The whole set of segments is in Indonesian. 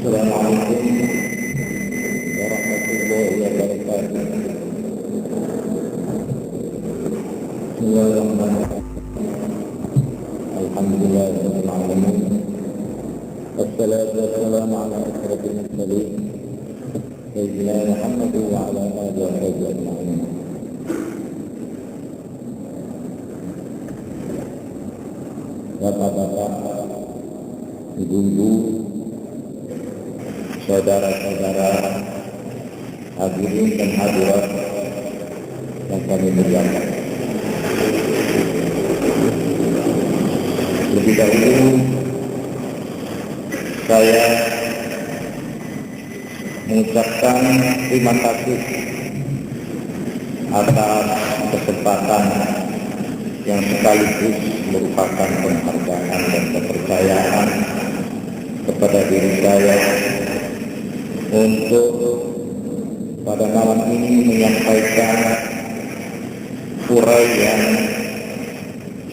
Assalamualaikum warahmatullahi wabarakatuh. Bismillahirrahmanirrahim. Alhamdulillahirabbil alamin. Wassalatu wassalamu ala asyrafil mursalin sayyidina Muhammad wa ala alihi wa sahbihi ajma'in. Bapak-bapak, ibu-ibu, saudara-saudara, hadirin dan hadirat yang kami muliakan. Lebih dahulu saya mengucapkan terima kasih atas kesempatan yang sekaligus merupakan penghargaan dan kepercayaan kepada diri saya untuk pada malam ini menyampaikan uraian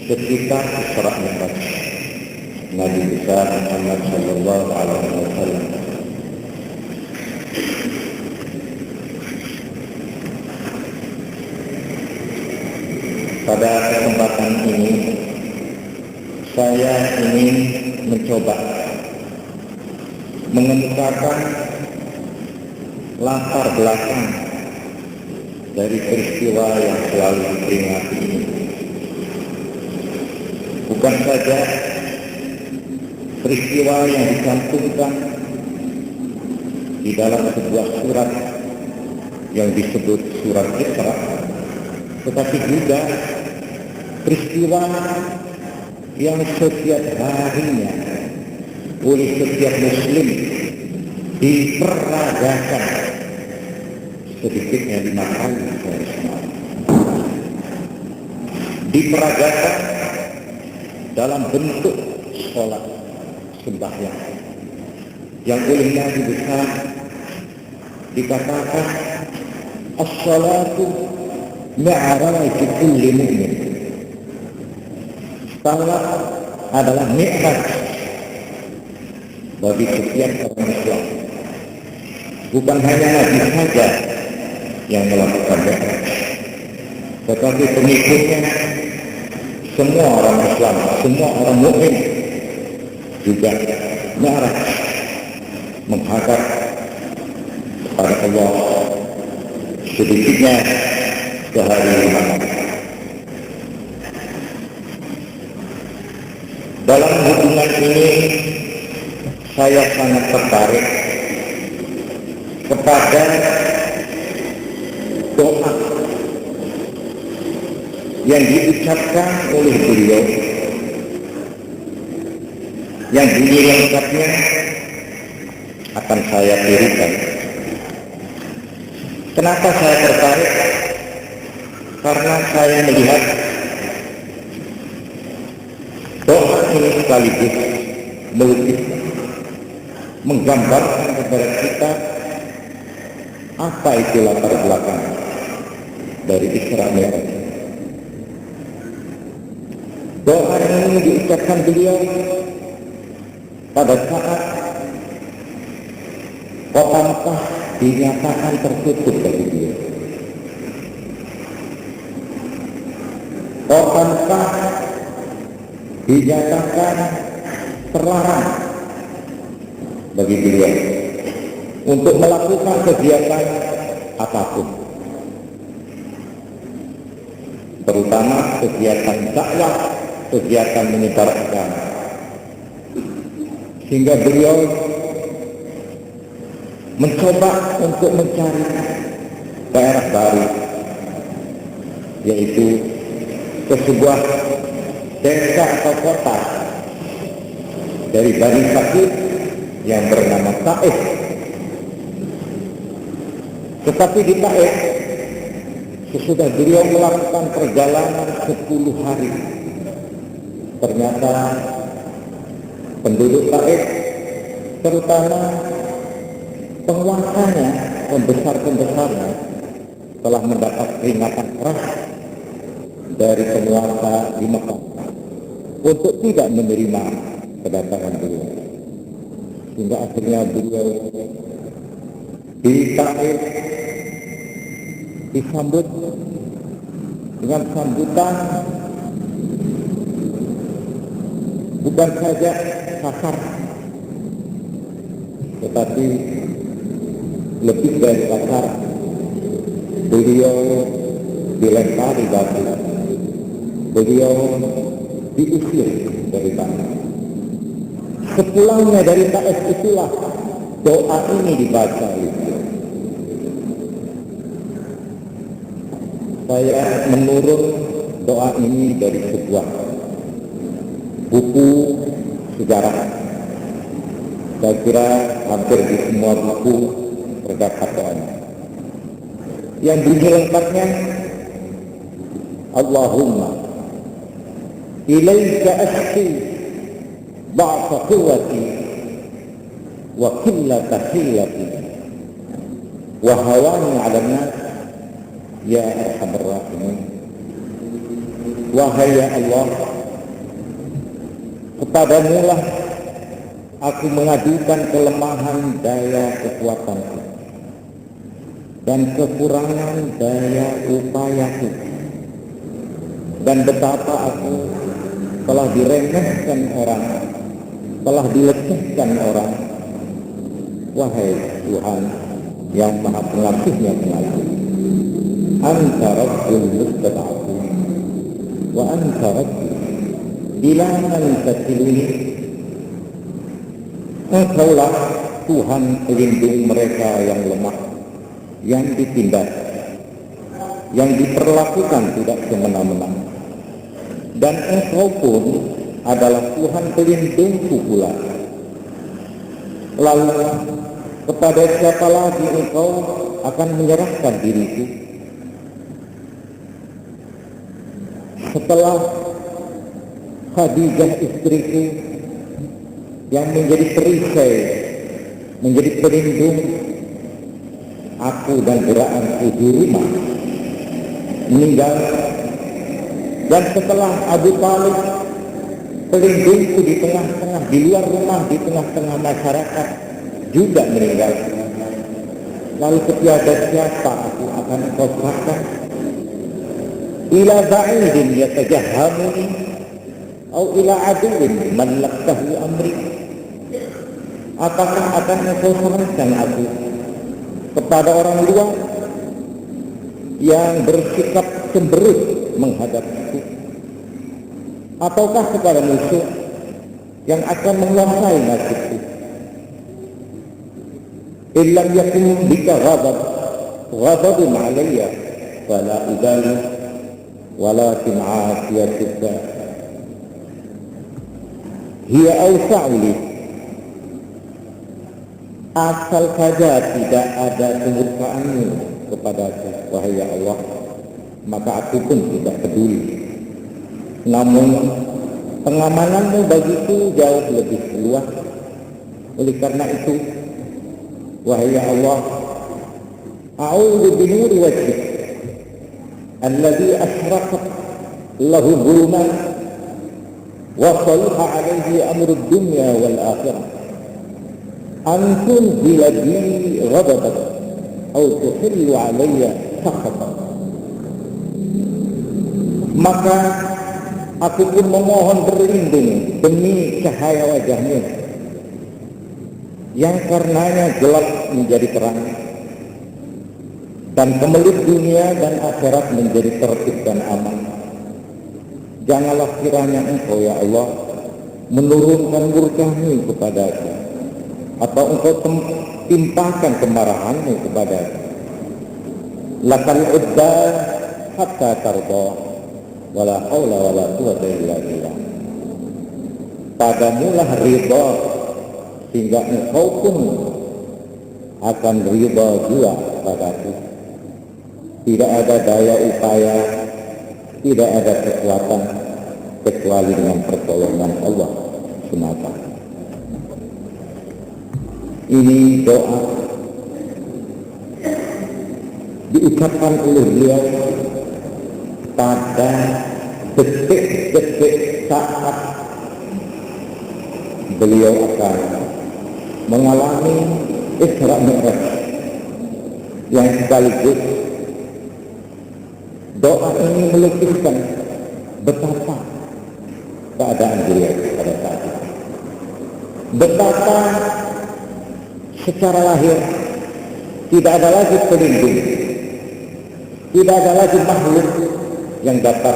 sekitar Isra Mi'raj Nabi besar Muhammad sallallahu alaihi wasallam. Pada kesempatan ini saya ingin mencoba mengemukakan latar belakang dari peristiwa yang selalu diperingati ini. Bukan saja peristiwa yang dicantumkan di dalam sebuah surat yang disebut surat Isra, tetapi juga peristiwa yang setiap harinya oleh setiap muslim diperagakan sedikitnya 5 kali diperagakan dalam bentuk sholat sembahyang yang oleh Nabi besar dikatakan as-salatu mi'raj kulli mu'min. Salat adalah mi'raj bagi setiap orang Islam. Bukan hanya Nabi saja yang melakukan mi'raj, tetapi pengikutnya semua orang Islam, semua orang mukmin juga mi'raj menghadap kepada Allah sedikitnya sehari 5 kali. Dalam hubungan ini saya sangat tertarik kepada doa yang diucapkan oleh beliau, yang bunyi lengkapnya akan saya tirukan. Kenapa saya tertarik? Karena saya melihat doa ini sekaligus melukiskan, menggambarkan kepada kita apa itu latar belakang dari Isra Mi'raj. Doa ini diucapkan beliau pada saat kota Mekah dinyatakan tertutup bagi beliau. Kota Mekah dinyatakan terlarang bagi beliau untuk melakukan kegiatan apapun, terutama kegiatan dakwah, kegiatan menyebar agama. Sehingga beliau mencoba untuk mencari daerah baru, yaitu ke sebuah desa atau kota dari Bani Sakif yang bernama Taif. Tetapi di Taif, sesudah beliau melakukan perjalanan 10 hari, ternyata penduduk Taif, terutama penguasanya, pembesar-pembesarnya, telah mendapat peringatan keras dari penguasa di Mekah untuk tidak menerima kedatangan beliau. Hingga akhirnya beliau ditarik, disambut dengan sambutan bukan saja kasar, tetapi lebih dari kasar. Beliau dilempari batu, beliau diusir dari tanah. Sepulangnya dari Taif itulah doa ini dibaca itu. Saya menurun doa ini dari sebuah buku sejarah. Saya kira hampir di semua buku terdapat doanya. Yang bunyi lengkapnya, Allahumma ilaika ashki ba'fa quwwati wa qillata hilati wa hawani 'ala an-nas ya arhamar rahimin. Wahai ya Allah, kepadamu lah aku mengadukan kelemahan daya kekuatanku dan kekurangan daya upayaku, dan betapa aku telah diremehkan orang, telah dilecehkan orang. Wahai Tuhan yang maha pengasihnya pengasih, Anta Rabbul Mustada'afin wa Anta Rabbi ila man takilni. Engkaulah Tuhan pelindung mereka yang lemah, yang ditindas, yang diperlakukan tidak semena-mena. Dan Engkau pun adalah Tuhan pelindungku pula. Lalu kepada siapa lagi Engkau akan menyerahkan diriku? Setelah Khadijah istriku yang menjadi perisai, menjadi pelindung aku dan gerakanku di rumah, meninggal, dan setelah Abu Talib pelindungku di tengah-tengah, di luar rumah, di tengah-tengah masyarakat juga meninggal, lalu kepada siapa aku akan Engkau serahkan? Ila ba'idin yatajahhamuni atau ila aduwin man laktahu amri. Apakah akan Engkau serahkan aku kepada orang luar yang bersikap cemberut menghadapiku, ataukah kepada musuh yang akan menguasai nasibku? Illam yakun bika ghadabun alayya fala ubali walakin afiyatuka hiya awsa'u li. Asal saja tidak ada kemurkaan-Mu kepadaku, wahai ya Allah, maka aku pun tidak peduli. Namun pengamanan-Mu bagiku jauh lebih luas. Oleh karena itu, wahai ya Allah, a'udzu binuri wajhik alladhi ashraqat lahu dhuluman wa salaha alaihi amru dunya wal akhirah, antum bila bi ghadabat atau tuhillu alayya sakhatak. Maka aku pun memohon berlindung demi cahaya wajah-Mu yang karenanya gelap menjadi terang, dan kemelut dunia dan akhirat menjadi tertib dan aman. Janganlah kiranya Engkau ya Allah menurunkan murka-Mu kepadaku, atau Engkau timpakan kemarahan-Mu kepadaku. Lakal udda hatta tarda wala haula wala quwwata illa billah. Padamulah ridha sehingga Engkau pun akan ridha juga padaku. Tidak ada daya upaya, tidak ada kekuatan kecuali dengan pertolongan Allah semata. Ini doa diucapkan oleh beliau pada detik-detik saat beliau akan mengalami Isra Mi'raj yang sekaligus doa ini melukiskan betapa keadaan beliau pada saat itu. Betapa secara lahir tidak ada lagi pelindung, tidak ada lagi makhluk yang dapat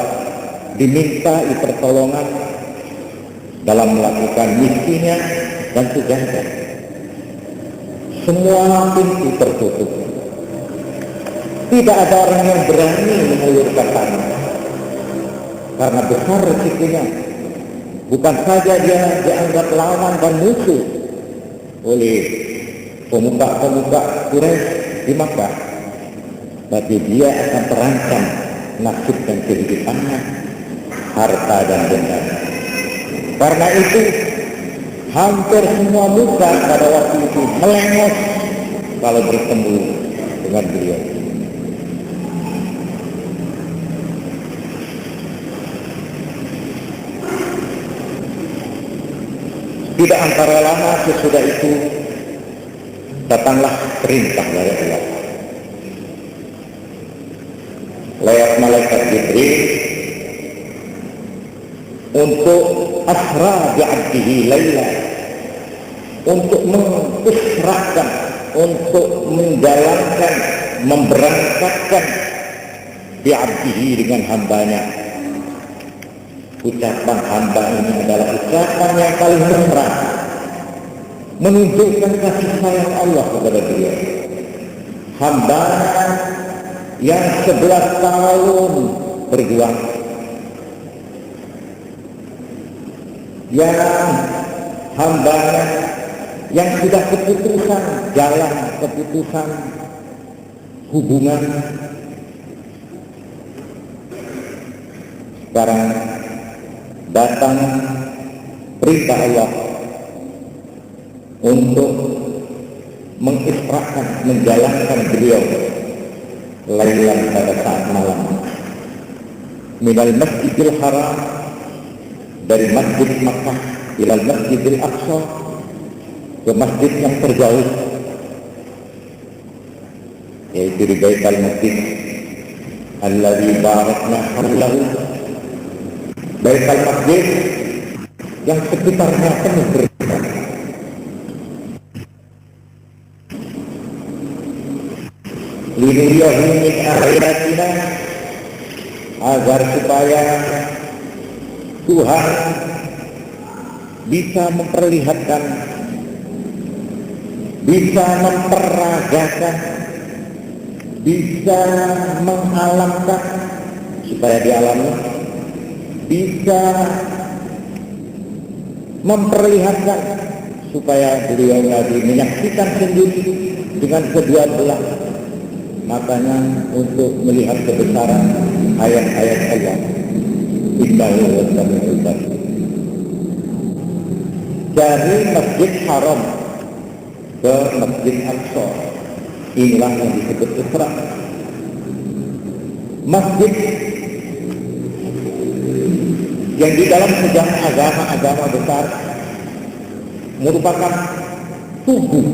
diminta pertolongan dalam melakukan misinya dan tugasnya. Semua pintu tertutup. Tidak ada orang yang berani mengulurkan tangan karena besar resikonya. Bukan saja dia dianggap lawan dan musuh oleh pemuka-pemuka Quraisy di Makkah, tapi dia akan terancam nasib dan kehidupannya, harta dan benda. Karena itu hampir semua muka pada waktu itu melengos kalau bertemu dengan beliau. Tidak antara lama sesudah itu datanglah perintah dari Allah lewat malaikat Jibril untuk asra bi'abdihi laila, untuk mengisrakan, untuk menjalankan, memberangkatkan bi'abdihi dengan hambanya. Ucapan hamba ini adalah ucapan yang paling mesra, menunjukkan kasih sayang Allah kepada dia. Hamba yang 11 tahun berjuang, yang hamba yang sudah keputusan jalan, keputusan hubungan. Sekarang datang perintah Allah untuk mengisrakan, menjalankan beliau lailan pada saat malam minal masjidil haram, dari masjid Makkah ilal masjidil Aqsa, ke masjid yang terjauh, yaitu di Baitul Maqdis alladzi barakna haulahu, Baitul Maqdis yang sekitarnya penuh berkah. Linuriyahu min ayatina, agar supaya Tuhan bisa memperlihatkan, bisa memperagakan, bisa mengalamkan, supaya dialami, bisa memperlihatkan, supaya beliau Nabi menyaksikan sendiri dengan kedua belah matanya untuk melihat kebesaran ayat-ayat Allah. Innahu wasami'ul basir. Dari Masjid Haram ke Masjid Aqsa, inilah yang disebut Isra. Masjid yang di dalam sejarah agama besar merupakan tubuh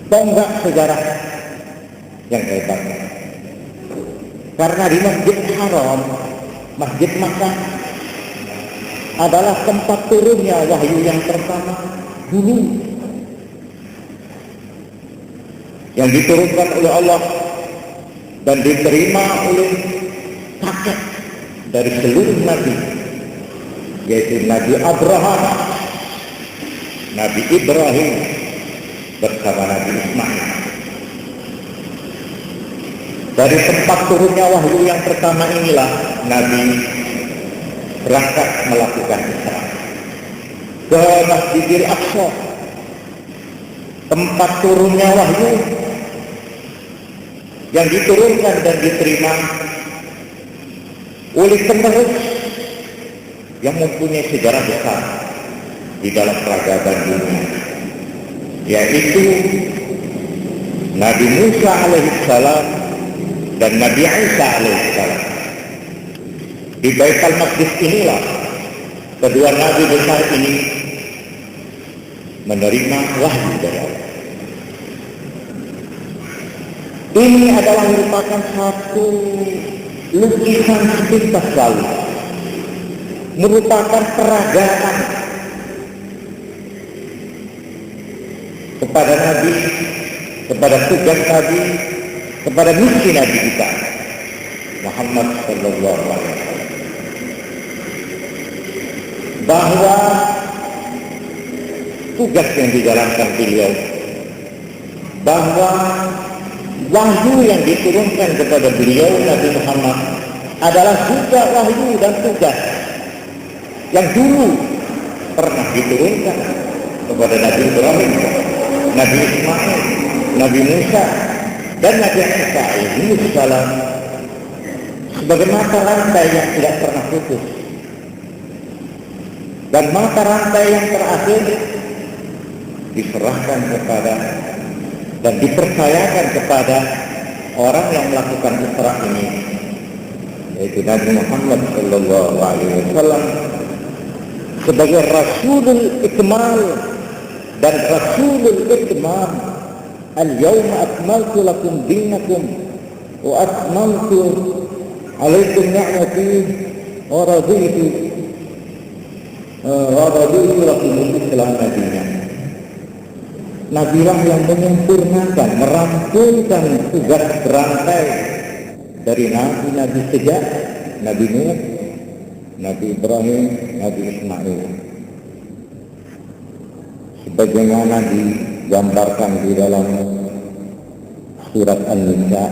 tonggak sejarah yang hebat. Karena di Masjid Haram, Masjid Makkah adalah tempat turunnya wahyu yang pertama dulu, yang diturunkan oleh Allah dan diterima oleh kakek dari seluruh nabi, yaitu Nabi Abraham, Nabi Ibrahim bersama Nabi Ismail. Dari tempat turunnya wahyu yang pertama inilah Nabi berangkat melakukan Isra ke Masjidil Aqsa, tempat turunnya wahyu yang diturunkan dan diterima oleh penerus yang mempunyai sejarah besar di dalam peradaban dunia, yaitu Nabi Musa alaihissalam dan Nabi Isa alaihissalam. Di Baitul Maqdis inilah kedua nabi besar ini menerima wahyu dari Allah. Ini adalah merupakan satu lukisan sepintas lalu, merupakan peragaan kepada Nabi, kepada tugas Nabi, kepada misi Nabi kita Muhammad sallallahu alaihi wasallam, bahwa tugas yang dijalankan beliau, bahwa wahyu yang diturunkan kepada beliau Nabi Muhammad adalah juga wahyu dan tugas yang dulu pernah diturunkan kepada Nabi Ibrahim, Nabi Ismail, Nabi Musa, dan Nabi Isa alaihi salam, sebagai mata rantai yang tidak pernah putus. Dan mata rantai yang terakhir diserahkan kepada dan dipercayakan kepada orang yang melakukan Isra ini, yaitu Nabi Muhammad sallallahu alaihi wasallam, sebagai Rasulul Ikmal dan Rasulul Ikmal. Al-yawma akmaltu lakum dinakum wa atmamtu alaikum ni'mati wa raditu lakum al-Islam madinah. Nabilah yang menyempurnakan, merampungkan tugas berantai dari nabi-nabi sejak Nabi Nuh, Nabi Ibrahim, Nabi Ismail, sebagaimana digambarkan di dalam surat An-Nisa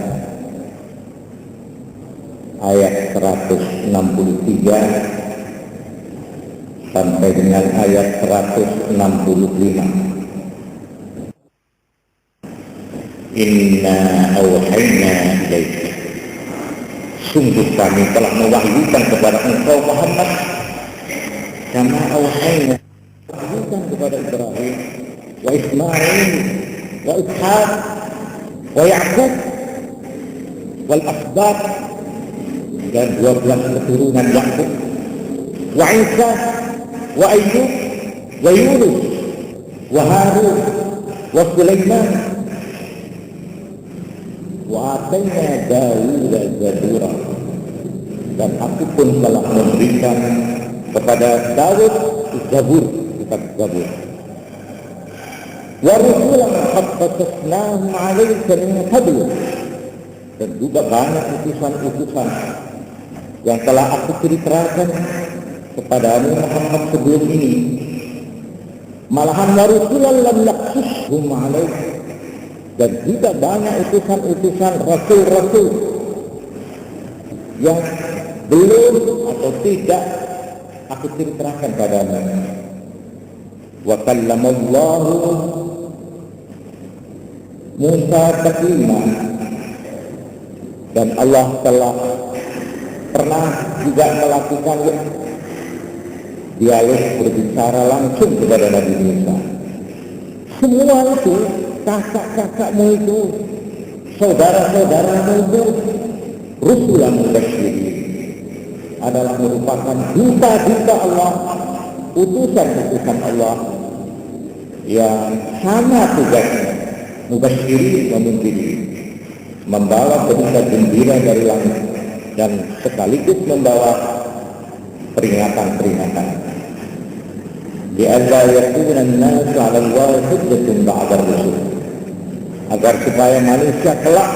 ayat 163 sampai dengan ayat 165. Inna awhayna ilaika, sungguh kami telah mewahyukan kepada engkau Muhammad, kama awhayna, wahyukan kepada Ibrahim wa Ismail wa Ishaq wa Ya'qub wal asbab, dan 12 keturunan Ya'qub, wa Isa wa Ayyub wa Yunus wa Harun wa Sulaiman wa atayna Dawud Zabura, dan aku pun telah memberikan kepada Dawud Zabur, kitab Zabur. Wa rusulan qad qasasnahum 'alaika min qabl, dan juga banyak utusan-utusan yang telah aku ceritakan kepada Muhammad sebelum ini. Malahan wa rusulan lam naqsushum 'alaika, dan juga banyak utusan-utusan rasul-rasul yang belum atau tidak aku ceritakan padamu. Wa kallamallahu Musa taklima, dan Allah telah pernah juga melakukan dialog berbicara langsung kepada Nabi Musa. Semua itu, kakak-kakakmu itu, saudara-saudaramu itu, Rusulan Mubasyirin, adalah merupakan duta-duta Allah, utusan-utusan Allah yang sama tugasnya, Mubasyirin wa Munzirin, membawa berita gembira dari langit dan sekaligus membawa peringatan-peringatan. Li'alla yakuna an-nasu 'ala Allahi hujjatun ba'da ar-rusul, agar supaya manusia kelak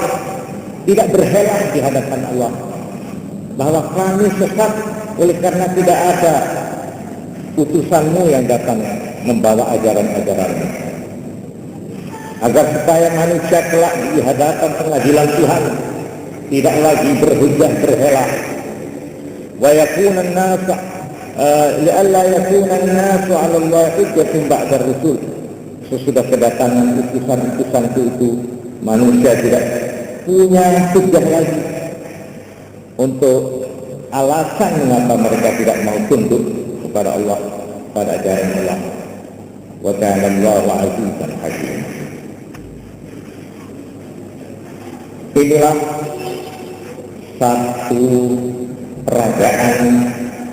tidak berhela di hadapan Allah bahwa kami sesat oleh karena tidak ada utusanmu yang datang membawa ajaran-ajaranmu, agar supaya manusia kelak di hadapan pengadilan Tuhan tidak lagi berhujjah berhela. Wa yakuna an-nasu li'alla yakuna an-nasu 'ala Allahi hujjatun ba'da ar-rusul, sesudah kedatangan utusan-utusan itu manusia tidak punya hujjah lagi untuk alasan mengapa mereka tidak mau tunduk kepada Allah, pada ajaran Allah. Wa kana Allahu 'azizan hakim. Inilah satu peragaan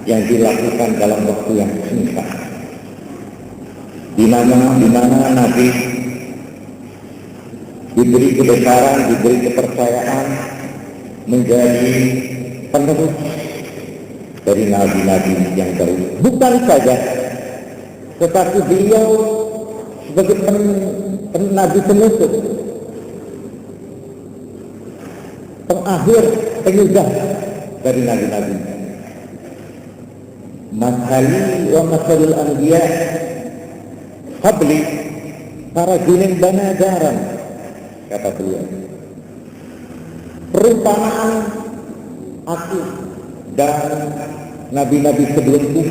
yang dilakukan dalam waktu yang singkat. di mana Nabi diberi kebesaran, diberi kepercayaan menjadi penerus dari nabi-nabi yang dahulu. Bukan saja, tetapi beliau sebagai nabi penutup, pengakhir, penyudah dari nabi-nabi. Mathali wa mathalul anbiya qabli karajulin banadaran, kata beliau. Perumpamaan aku dan nabi-nabi sebelumku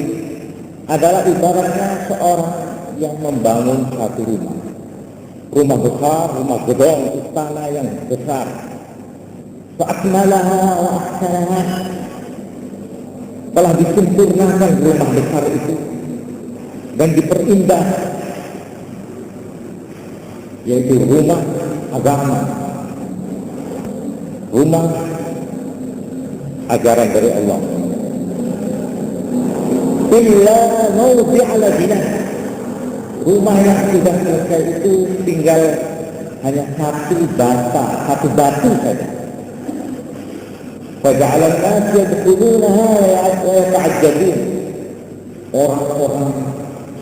adalah ibaratnya seorang yang membangun satu rumah besar, rumah gedung, istana yang besar. Fa'akmalaha wa ahsanaha, telah disempurnakan rumah besar itu dan diperindah, yaitu rumah agama, rumah ajaran dari Allah. Illa mawdi'al ladina, rumah yang sudah selesai itu tinggal hanya satu batu saja. Faja'ala an-nas yadkhulunaha wa yata'ajjabun, orang-orang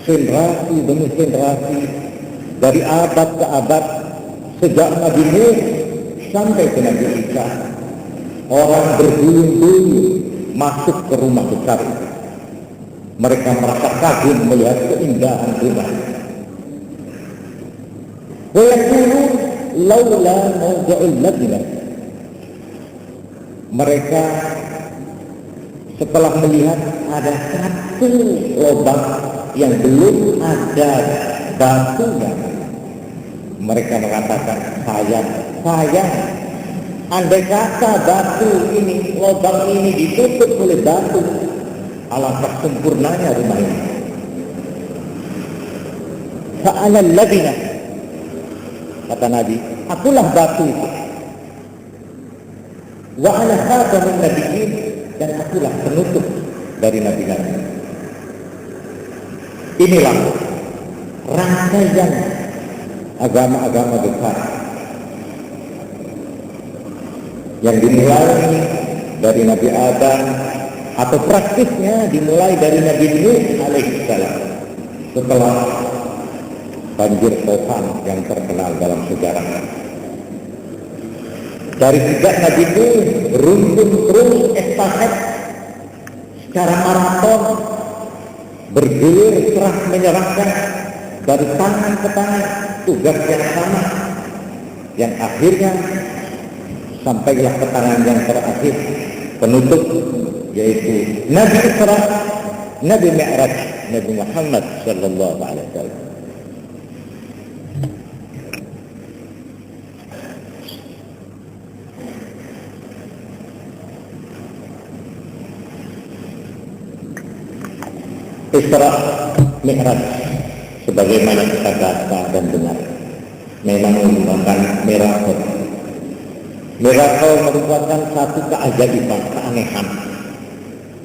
generasi demi generasi dari abad ke abad, sejak Nabi Nuh sampai ke Nabi Isa, orang berduyun-duyun masuk ke rumah besar itu. Mereka merasa kagum melihat keindahan rumah. Wa yaqulun laula mawdi'ul ladina, mereka setelah melihat ada satu lubang yang belum ada batunya, mereka mengatakan, sayang, andai kata batu ini, lubang ini ditutup oleh batu, alangkah sempurnanya rumah ini. Fa'alal ladina, kata Nabi, akulah batu itu. Wa ana khatamun nabiyyin, dan akulah penutup dari nabi-nabi. Inilah rangkaian agama-agama besar yang dimulai dari Nabi Adam, atau praktisnya dimulai dari Nabi Nuh alaihissalam setelah banjir topan yang terkenal dalam sejarah. Dari sejak Nabi Nuh beruntun terus estafet secara maraton, bergilir serah menyerahkan dari tangan ke tangan tugas yang sama, yang akhirnya sampailah ke tangan yang terakhir, penutup, yaitu Nabi Isra, Nabi Mi'raj, Nabi Muhammad sallallahu alaihi wasallam. Isra Mi'raj, sebagaimana kita baca dan dengar, memang merupakan miracle. Miracle merupakan satu keajaiban,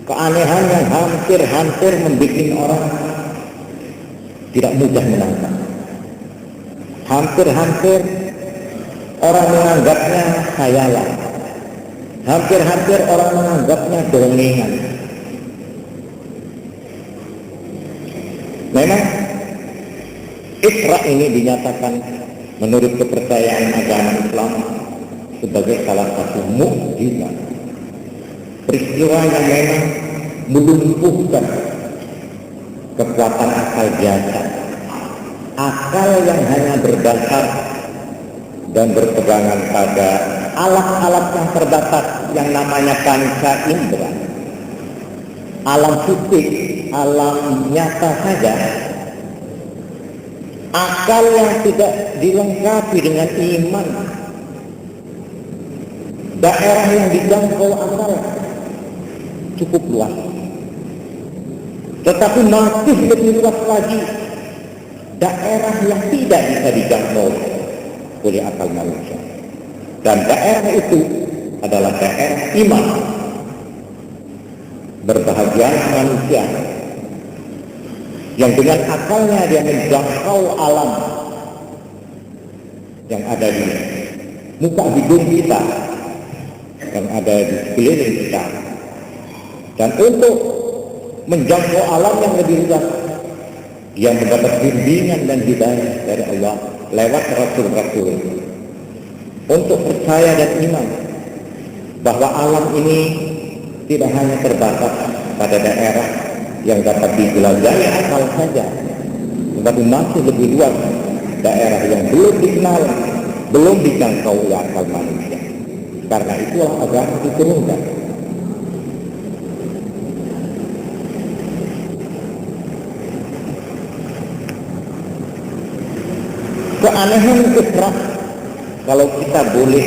keanehan yang hampir membuat orang tidak mudah menangkap. Hampir orang menganggapnya khayalan, hampir orang menganggapnya dongengan. Memang Isra ini dinyatakan menurut kepercayaan agama Islam sebagai salah satu mukjizat, peristiwa yang memang melumpuhkan kekuatan akal biasa, akal yang hanya berdasar dan berpegangan pada alat-alat yang terbatas yang namanya panca indera, alam fisik, alam nyata saja. Akal yang tidak dilengkapi dengan iman, daerah yang dijangkau akal cukup luas, tetapi masih lebih luas lagi daerah yang tidak bisa dijangkau oleh akal manusia, dan daerah itu adalah daerah iman. Berbahagia manusia yang dengan akalnya dia menjangkau alam yang ada di muka hidung kita, yang ada di sekeliling kita. Dan untuk menjangkau alam yang lebih luas, dia mendapat bimbingan dan hidayah dari Allah lewat Rasul-Rasul, untuk percaya dan iman bahwa alam ini tidak hanya terbatas pada daerah yang dapat dijelajahi akal saja, tetapi masih lebih luas daerah yang belum dikenal, belum dijangkau oleh akal manusia. Karena itulah agama diturunkan. Keanehan Isra, kalau kita boleh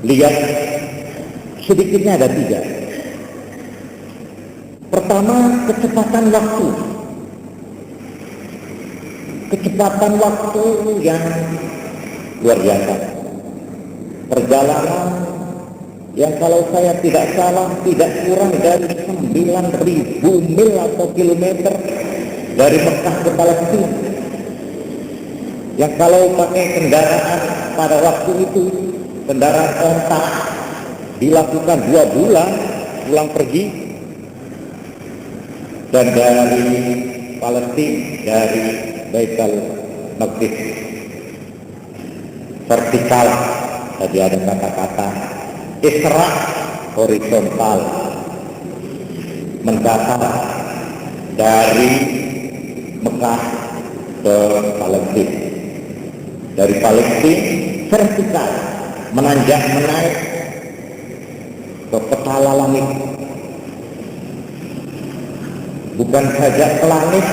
lihat, sedikitnya ada 3. Pertama, kecepatan waktu. Kecepatan waktu yang luar biasa. Perjalanan yang kalau saya tidak salah tidak kurang dari 9.000 mil atau kilometer dari Mekah ke Palestina. Yang kalau pakai kendaraan pada waktu itu, kendaraan onta, dilakukan 2 bulan pulang pergi. Dan dari Palestina, dari Baitul Maqdis vertikal, tadi ada kata-kata Isra horizontal, mendatar dari Mekah ke Palestina, dari Palestina vertikal menanjak menaik ke petala langit. Bukan saja ke langit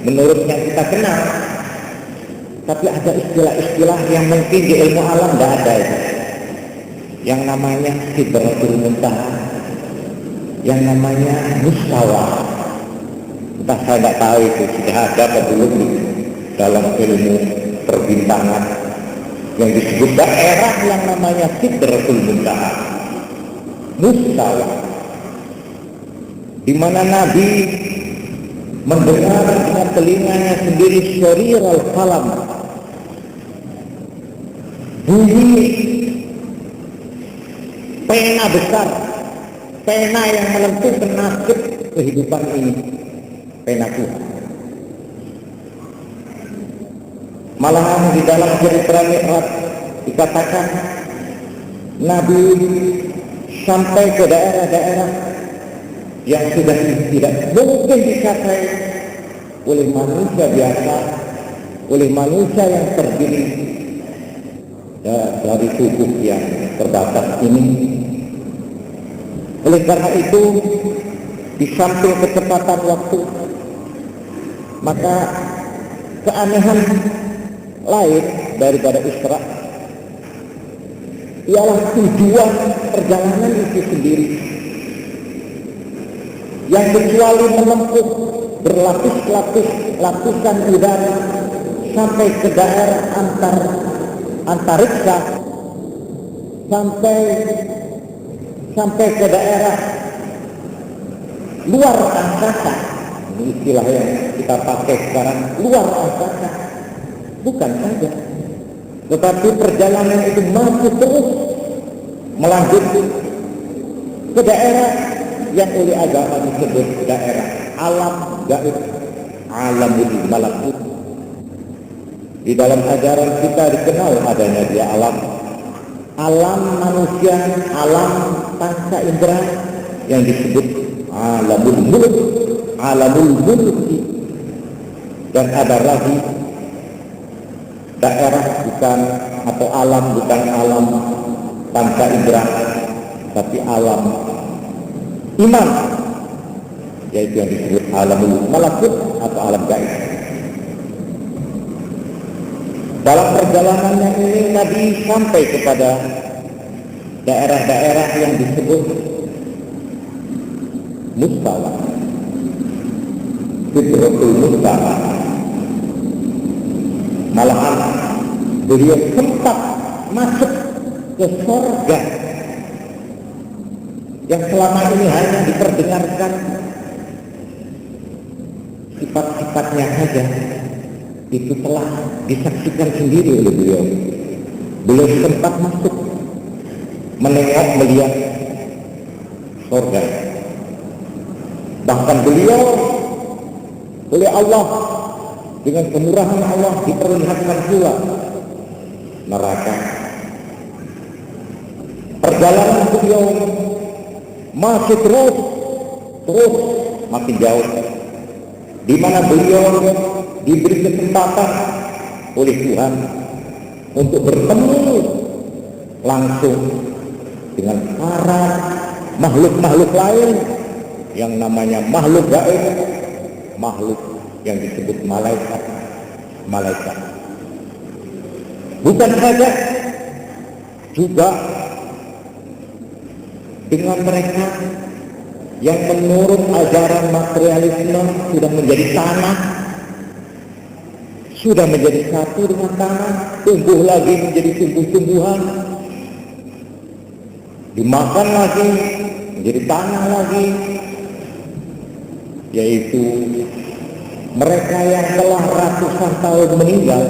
menurut yang kita kenal, tapi ada istilah-istilah yang mungkin di ilmu alam tidak ada itu. Yang namanya Sidratul Muntaha, yang namanya Mustawa. Entah, saya tidak tahu itu sudah ada atau belum dalam ilmu perbintangan, yang disebut daerah yang namanya Sidratul Muntaha, Mustawa, di mana Nabi mendengar dengan telinganya sendiri syarir al-qalam, bunyi pena besar, pena yang menentukan nasib kehidupan ini, pena Tuhan. Malahan di dalam cerita Mi'raj dikatakan Nabi sampai ke daerah-daerah yang sudah tidak mungkin dicapai oleh manusia biasa, oleh manusia yang terdiri dari tubuh yang terbatas ini. Oleh karena itu, di samping kecepatan waktu, maka keanehan lain daripada Isra ialah tujuan perjalanan itu sendiri, yang kecuali menempuh berlapis-lapis lapisan udara sampai ke daerah antariksa, sampai ke daerah luar angkasa. Ini istilah yang kita pakai sekarang, luar angkasa. Bukan saja, tetapi perjalanan itu masih terus melanjutkan ke daerah yang oleh agama disebut daerah alam gaib, alamul malakut. Di dalam ajaran kita dikenal adanya dia alam manusia, alam panca indera yang disebut alamul mulk, alamul mulki. Dan ada lagi daerah bukan, atau alam bukan alam panca indera, tapi alam iman, yaitu yang disebut alamul malakut atau alam gaib. Dalam perjalanannya ini Nabi sampai kepada daerah-daerah yang disebut Mustawa, Sidratul Muntaha. Malahan beliau sempat masuk ke surga yang selama ini hanya diperdengarkan sifat tempatnya saja itu telah disaksikan sendiri oleh beliau. Beliau sempat masuk menengok melihat surga. Bahkan beliau oleh Allah dengan kemurahan Allah diperlihatkan pula neraka. Perjalanan beliau masih terus makin jauh, di mana beliau diberi kesempatan oleh Tuhan untuk bertemu langsung dengan para makhluk-makhluk lain yang namanya makhluk gaib, makhluk yang disebut malaikat. Bukan saja, juga dengan mereka yang menurut ajaran materialisme sudah menjadi tanah, sudah menjadi satu dengan tanah, tumbuh lagi menjadi tumbuh-tumbuhan, dimakan lagi menjadi tanah lagi, yaitu mereka yang telah ratusan tahun meninggal